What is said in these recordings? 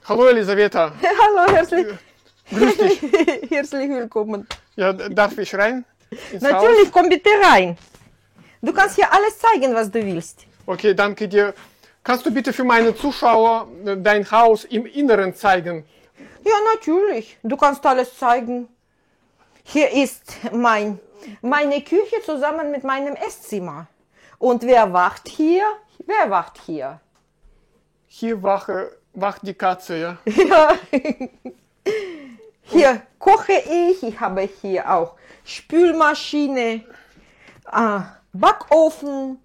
Hallo Elisaveta. Hallo, Grüß dich. herzlich willkommen. Ja, darf ich rein ins Natürlich, Haus? komm bitte rein. Du kannst hier alles zeigen, was du willst. Okay, danke dir. Kannst du bitte für meine Zuschauer dein Haus im Inneren zeigen? Ja, natürlich. Du kannst alles zeigen. Hier ist meine Küche zusammen mit meinem Esszimmer. Und wer wacht hier? Wer wacht hier? Hier wacht die Katze, ja. Ja. Hier koche ich. Ich habe hier auch Spülmaschine, Backofen.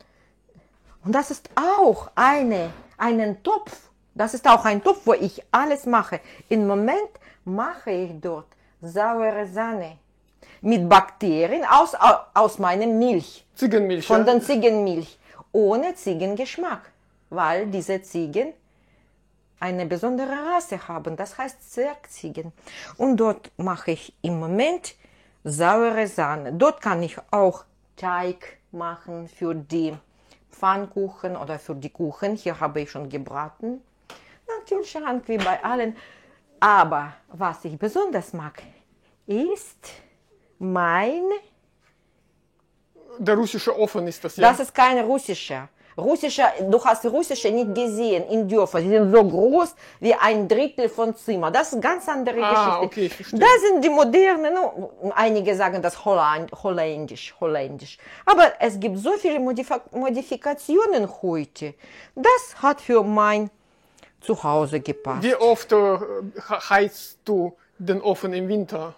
Und das ist auch einen Topf. Das ist auch ein Topf, wo ich alles mache. Im Moment mache ich dort saure Sahne mit Bakterien aus meiner Milch. Ziegenmilch, Von ja? der Ziegenmilch. Ohne Ziegengeschmack. Weil diese Ziegen eine besondere Rasse haben. Das heißt Zwergziegen. Und dort mache ich im Moment saure Sahne. Dort kann ich auch Teig machen für die Pfannkuchen oder für die Kuchen. Hier habe ich schon gebraten. Natürlich wie bei allen. Aber was ich besonders mag, ist Der russische Ofen ist das, ja? Das ist kein russischer. Du hast russische nicht gesehen in Dörfern. Sie sind so groß wie ein Drittel von Zimmer. Das ist eine ganz andere Geschichte. Okay, ich verstehe. Das sind die modernen, einige sagen das holländisch. Aber es gibt so viele Modifikationen heute. Das hat für mein Zuhause gepasst. Wie oft heizt du den Ofen im Winter?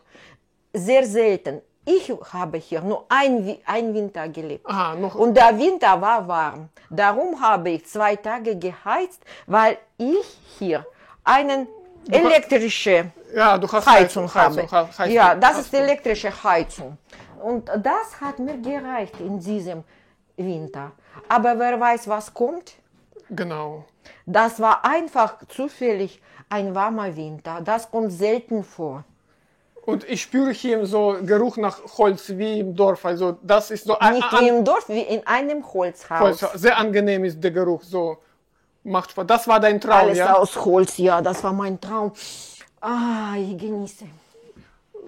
Sehr selten. Ich habe hier nur ein Winter gelebt. Und der Winter war warm. Darum habe ich 2 Tage geheizt, weil ich hier eine elektrische Heizung habe. Ja, das ist elektrische Heizung. Und das hat mir gereicht in diesem Winter. Aber wer weiß, was kommt? Genau. Das war einfach zufällig ein warmer Winter. Das kommt selten vor. Und ich spüre hier so Geruch nach Holz wie im Dorf. Also das ist so nicht wie im Dorf, wie in einem Holzhaus. Sehr angenehm ist der Geruch. So macht Spaß. Das war dein Traum, Alles ja? aus Holz, ja, das war mein Traum. Ich genieße.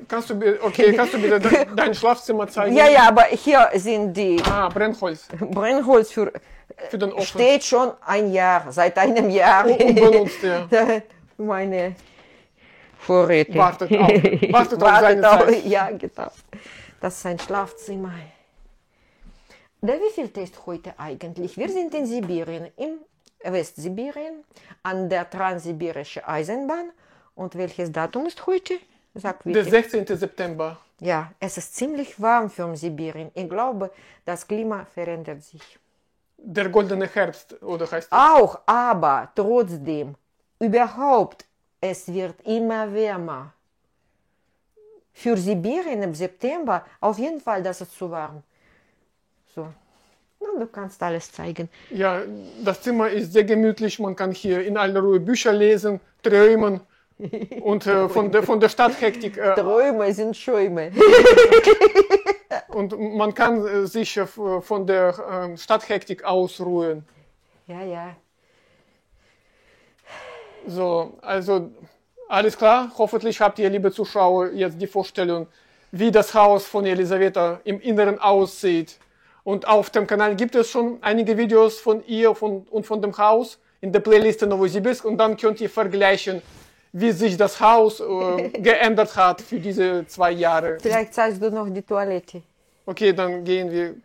Kannst du bitte dein Schlafzimmer zeigen? Ja, aber hier sind die Brennholz. Brennholz für den Ofen. Steht schon ein Jahr, seit einem Jahr. Unbenutzt, ja. Meine Vorräte. Wartet auf seine Zeit. Ja, genau. Das ist ein Schlafzimmer. Der wievielte ist heute eigentlich? Wir sind in Sibirien, in Westsibirien, an der Transsibirischen Eisenbahn. Und welches Datum ist heute? Sag bitte. Der 16. September. Ja, es ist ziemlich warm für Sibirien. Ich glaube, das Klima verändert sich. Der goldene Herbst, oder heißt das? Auch, aber trotzdem, überhaupt, es wird immer wärmer. Für Sibirien im September, auf jeden Fall, das ist zu warm. So, du kannst alles zeigen. Ja, das Zimmer ist sehr gemütlich. Man kann hier in aller Ruhe Bücher lesen, träumen und von der Stadthektik. Träume sind Schäume. Und man kann sich von der Stadthektik ausruhen. Ja. So, also alles klar. Hoffentlich habt ihr, liebe Zuschauer, jetzt die Vorstellung, wie das Haus von Elisaveta im Inneren aussieht. Und auf dem Kanal gibt es schon einige Videos von ihr und von dem Haus in der Playliste Novosibirsk. Und dann könnt ihr vergleichen, wie sich das Haus geändert hat für diese 2 Jahre. Vielleicht zeigst du noch die Toilette. Okay, dann gehen wir.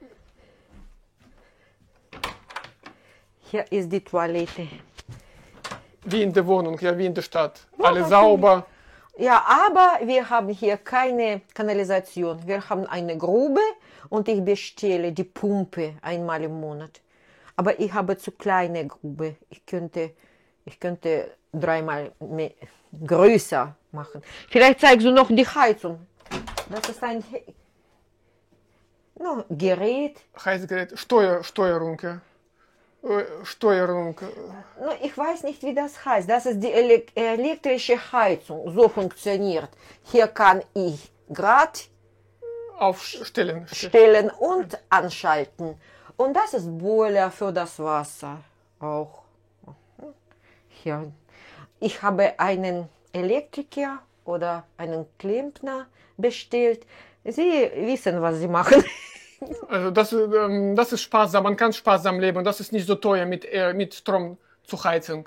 Hier ist die Toilette. Wie in der Wohnung, ja, wie in der Stadt. Alles sauber. Ja, aber wir haben hier keine Kanalisation. Wir haben eine Grube und ich bestelle die Pumpe einmal im Monat. Aber ich habe zu kleine Grube. Ich könnte 3-mal größer machen. Vielleicht zeigst du noch die Heizung. Das ist ein Gerät. Heizgerät, Steuerung, ja. Steuerung. Ich weiß nicht, wie das heißt. Das ist die elektrische Heizung. So funktioniert. Hier kann ich Grad aufstellen und anschalten. Und das ist Boiler für das Wasser auch. Hier ich habe einen Elektriker oder einen Klempner bestellt. Sie wissen, was sie machen. Also das ist sparsam, man kann sparsam leben. Das ist nicht so teuer mit Strom zu heizen.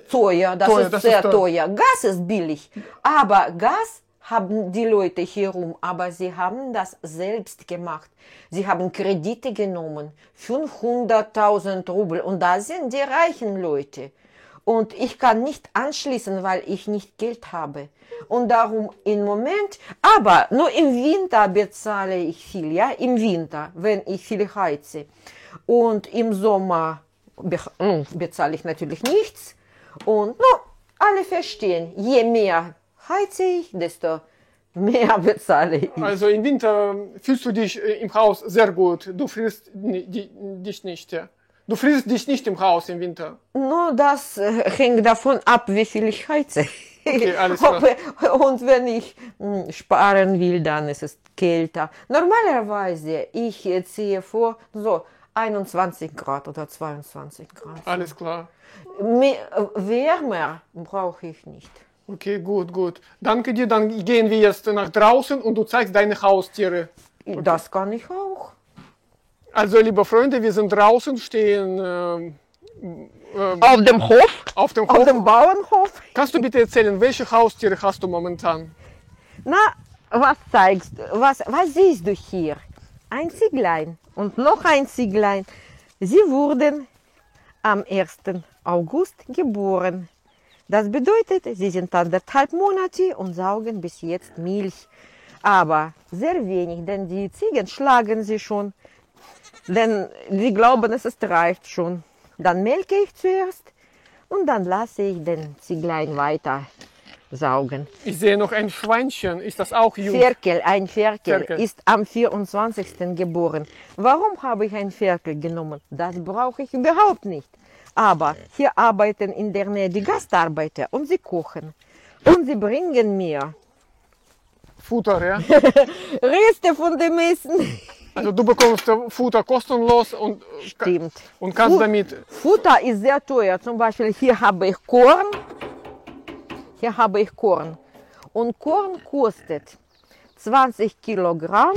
Teuer, das Teuer, ist das sehr ist teuer. teuer. Gas ist billig. Aber Gas haben die Leute hier rum, aber sie haben das selbst gemacht. Sie haben Kredite genommen, 500.000 Rubel. Und da sind die reichen Leute. Und ich kann nicht anschließen, weil ich nicht Geld habe. Und darum im Moment, aber nur im Winter bezahle ich viel, ja, im Winter, wenn ich viel heize. Und im Sommer bezahle ich natürlich nichts. Und alle verstehen, je mehr heize ich, desto mehr bezahle ich. Also im Winter fühlst du dich im Haus sehr gut. Du frierst dich nicht. Ja. Du frierst dich nicht im Haus im Winter. Nur das hängt davon ab, wie viel ich heize. Okay, alles klar. Und wenn ich sparen will, dann ist es kälter. Normalerweise, ich ziehe vor, so 21 Grad oder 22 Grad. Alles klar. Wärmer brauche ich nicht. Okay, gut. Danke dir. Dann gehen wir jetzt nach draußen und du zeigst deine Haustiere. Das kann ich auch. Also, liebe Freunde, wir sind draußen, stehen Auf dem Hof? auf dem Auf Hof. dem Bauernhof? Kannst du bitte erzählen, welche Haustiere hast du momentan? Na, was zeigst du? Was siehst du hier? Ein Zieglein und noch ein Zieglein. Sie wurden am 1. August geboren. Das bedeutet, sie sind 1,5 Monate und saugen bis jetzt Milch. Aber sehr wenig, denn die Ziegen schlagen sie schon. Denn sie glauben, es reicht schon. Dann melke ich zuerst und dann lasse ich den Zieglein weiter saugen. Ich sehe noch ein Schweinchen. Ist das auch jung? Ein Ferkel Ferkel. ist am 24. geboren. Warum habe ich ein Ferkel genommen? Das brauche ich überhaupt nicht. Aber hier arbeiten in der Nähe die Gastarbeiter und sie kochen. Und sie bringen mir Futter, ja? Reste von dem Essen. Also du bekommst Futter kostenlos und Stimmt. und kannst damit. Futter ist sehr teuer. Zum Beispiel hier habe ich Korn. Hier habe ich Korn. Und Korn kostet 20 Kilogramm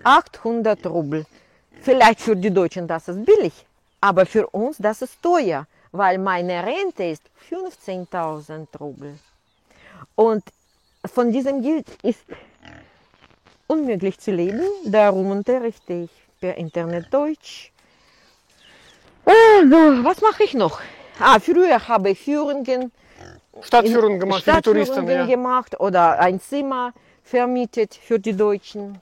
800 Rubel. Vielleicht für die Deutschen das ist billig, aber für uns das ist teuer, weil meine Rente ist 15.000 Rubel. Und von diesem Geld ist unmöglich zu leben. Darum unterrichte ich per Internet Deutsch. Also, was mache ich noch? Früher habe ich Führungen Stadtführungen gemacht für die Touristen. Stadtführungen Ja. gemacht oder ein Zimmer vermietet für die Deutschen.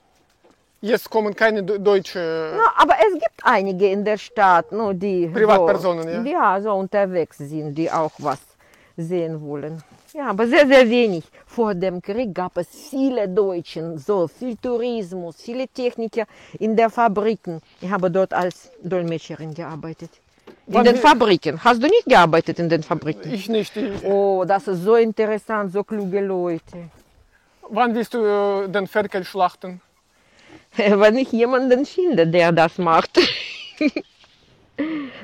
Jetzt kommen keine Deutsche. Na, aber es gibt einige in der Stadt, no, die Privatpersonen, so, ja? so unterwegs sind, die auch was sehen wollen. Ja, aber sehr, sehr wenig. Vor dem Krieg gab es viele Deutschen, so viel Tourismus, viele Techniker in der Fabriken. Ich habe dort als Dolmetscherin gearbeitet. In den Fabriken. Hast du nicht gearbeitet in den Fabriken? Ich nicht. Oh, das ist so interessant, so kluge Leute. Wann willst du den Ferkel schlachten? Wenn ich jemanden finde, der das macht.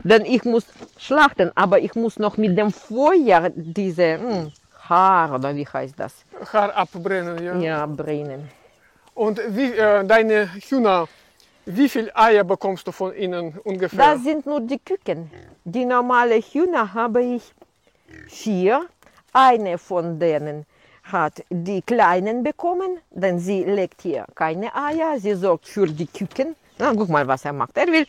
Denn ich muss schlachten, aber ich muss noch mit dem Feuer diese Haar, oder wie heißt das? Haar abbrennen, ja. Ja, brennen. Und deine Hühner, wie viele Eier bekommst du von ihnen ungefähr? Das sind nur die Küken. Die normale Hühner habe ich 4. Eine von denen hat die Kleinen bekommen, denn sie legt hier keine Eier. Sie sorgt für die Küken. Na, guck mal, was er macht. Er will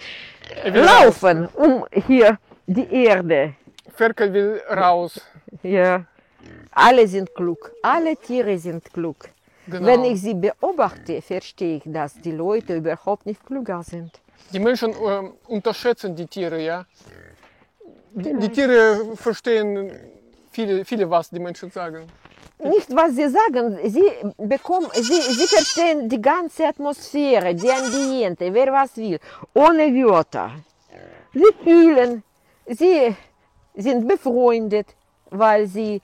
laufen um hier die Erde. Ferkel will raus. Ja, alle sind klug. Alle Tiere sind klug. Genau. Wenn ich sie beobachte, verstehe ich, dass die Leute überhaupt nicht klüger sind. Die Menschen unterschätzen die Tiere, ja. Die Tiere verstehen viele, was die Menschen sagen. Nicht, was sie sagen, sie verstehen die ganze Atmosphäre, die Ambiente, wer was will, ohne Wörter. Sie fühlen, sie sind befreundet, weil sie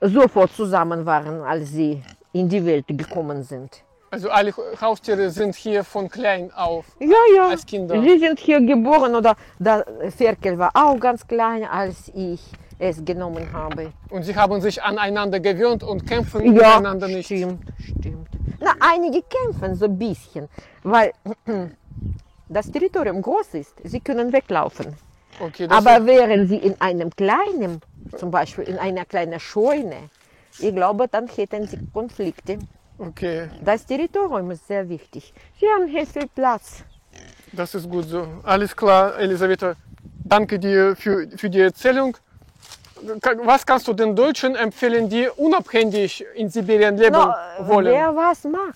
sofort zusammen waren, als sie in die Welt gekommen sind. Also alle Haustiere sind hier von klein auf, Ja, als Kinder. sie sind hier geboren oder der Ferkel war auch ganz klein, als ich es genommen habe. Und Sie haben sich aneinander gewöhnt und kämpfen miteinander nicht. Stimmt. Na, einige kämpfen so ein bisschen, weil das Territorium groß ist. Sie können weglaufen. Okay, das Aber wären sie in einem kleinen, zum Beispiel in einer kleinen Scheune, ich glaube, dann hätten sie Konflikte. okay, Das Territorium ist sehr wichtig. Sie haben hier viel Platz. das ist gut so. Alles klar, Elisabetta. Danke dir für die Erzählung. Was kannst du den Deutschen empfehlen, die unabhängig in Sibirien leben wollen? Wer was mag.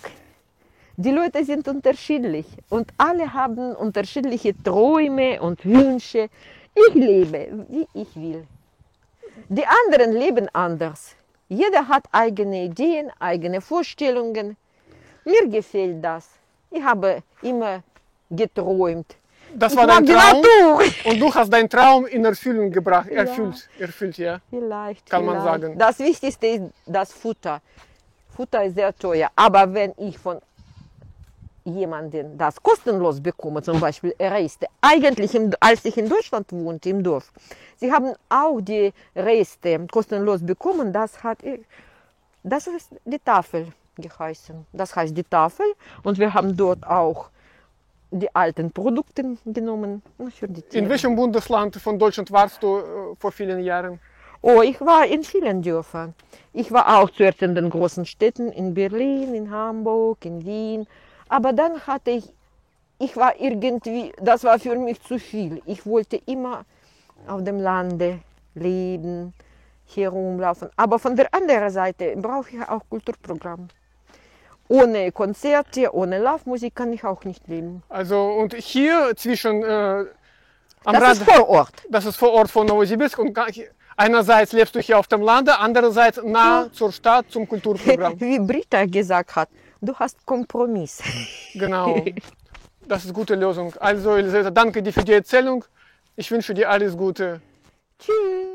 Die Leute sind unterschiedlich und alle haben unterschiedliche Träume und Wünsche. Ich lebe, wie ich will. Die anderen leben anders. Jeder hat eigene Ideen, eigene Vorstellungen. Mir gefällt das. Ich habe immer geträumt. Das Ich war dein mag die Traum Natur. und du hast deinen Traum in Erfüllung gebracht. Erfüllt, ja. Vielleicht, Kann man vielleicht. sagen. Das Wichtigste ist das Futter. Futter ist sehr teuer. Aber wenn ich von jemandem das kostenlos bekomme, zum Beispiel Reste, eigentlich als ich in Deutschland wohnte, im Dorf, sie haben auch die Reste kostenlos bekommen. Das ist die Tafel geheißen. Das heißt die Tafel und wir haben dort auch die alten Produkte genommen für die Tiere. In welchem Bundesland von Deutschland warst du vor vielen Jahren? Oh, ich war in vielen Dörfern. Ich war auch zuerst in den großen Städten, in Berlin, in Hamburg, in Wien. Aber dann ich war irgendwie, das war für mich zu viel. Ich wollte immer auf dem Lande leben, hier rumlaufen. Aber von der anderen Seite brauche ich auch Kulturprogramm. Ohne Konzerte, ohne Live-Musik kann ich auch nicht leben. Also und hier zwischen am Das Rand, ist vor Ort. das ist vor Ort von Novosibirsk und einerseits lebst du hier auf dem Lande, andererseits nah zur Stadt, zum Kulturprogramm. Wie Britta gesagt hat, du hast Kompromiss. Genau, das ist eine gute Lösung. Also Elisabetta, danke dir für die Erzählung. Ich wünsche dir alles Gute. Tschüss.